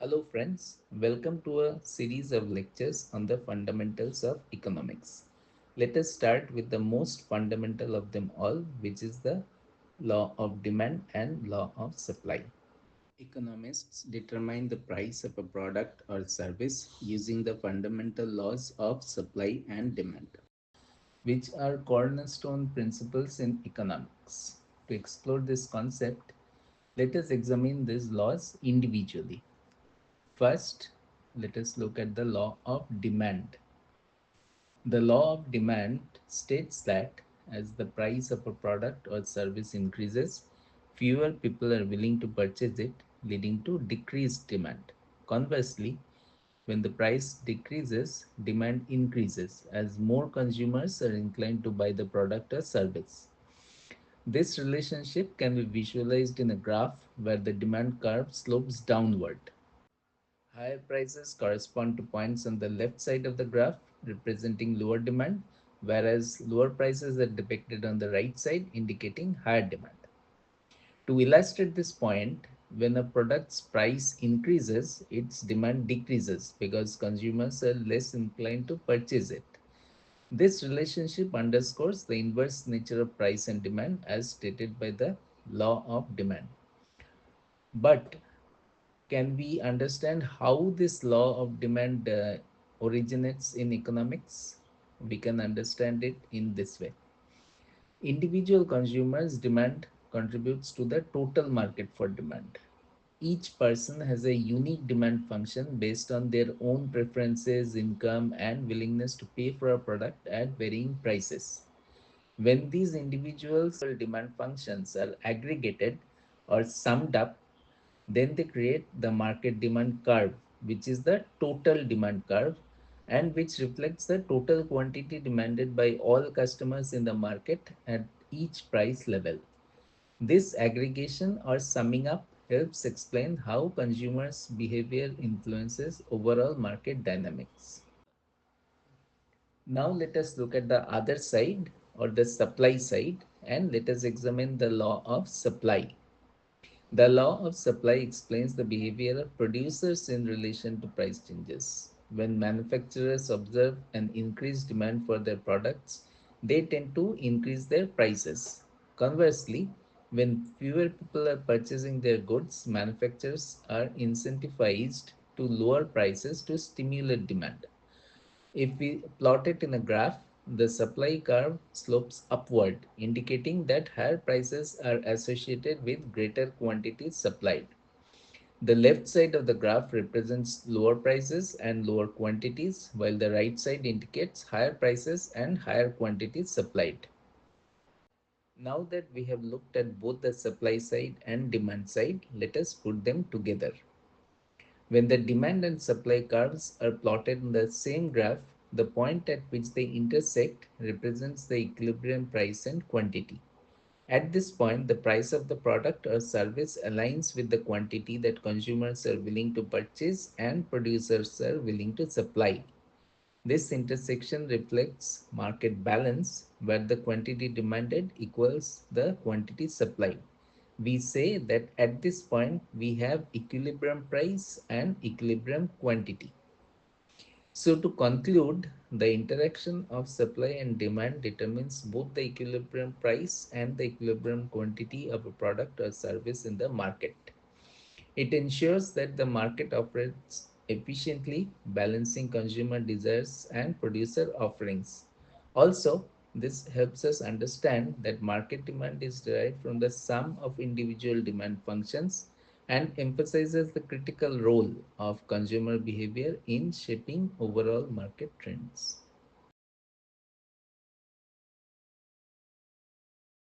Hello, friends. Welcome to a series of lectures on the fundamentals of economics. Let us start with the most fundamental of them all, which is the law of demand and law of supply. Economists determine the price of a product or service using the fundamental laws of supply and demand, which are cornerstone principles in economics. To explore this concept, let us examine these laws individually. First, let us look at the law of demand. The law of demand states that as the price of a product or service increases, fewer people are willing to purchase it, leading to decreased demand. Conversely, when the price decreases, demand increases as more consumers are inclined to buy the product or service. This relationship can be visualized in a graph where the demand curve slopes downward. Higher prices correspond to points on the left side of the graph representing lower demand, whereas lower prices are depicted on the right side indicating higher demand. To illustrate this point, when a product's price increases, its demand decreases because consumers are less inclined to purchase it. This relationship underscores the inverse nature of price and demand as stated by the law of demand. But can we understand how this law of demand originates in economics? We can understand it in this way. Individual consumers' demand contributes to the total market for demand. Each person has a unique demand function based on their own preferences, income, and willingness to pay for a product at varying prices. When these individuals' demand functions are aggregated or summed up, then they create the market demand curve, which is the total demand curve and which reflects the total quantity demanded by all customers in the market at each price level. This aggregation or summing up helps explain how consumers' behavior influences overall market dynamics. Now let us look at the other side or the supply side and let us examine the law of supply. The law of supply explains the behavior of producers in relation to price changes. When manufacturers observe an increased demand for their products, they tend to increase their prices. Conversely, when fewer people are purchasing their goods, manufacturers are incentivized to lower prices to stimulate demand. If we plot it in a graph, the supply curve slopes upward, indicating that higher prices are associated with greater quantities supplied. The left side of the graph represents lower prices and lower quantities, while the right side indicates higher prices and higher quantities supplied. Now that we have looked at both the supply side and demand side, let us put them together. When the demand and supply curves are plotted in the same graph, the point at which they intersect represents the equilibrium price and quantity. At this point, the price of the product or service aligns with the quantity that consumers are willing to purchase and producers are willing to supply. This intersection reflects market balance where the quantity demanded equals the quantity supplied. We say that at this point we have equilibrium price and equilibrium quantity. So to conclude, the interaction of supply and demand determines both the equilibrium price and the equilibrium quantity of a product or service in the market. It ensures that the market operates efficiently, balancing consumer desires and producer offerings. Also, this helps us understand that market demand is derived from the sum of individual demand functions and emphasizes the critical role of consumer behavior in shaping overall market trends.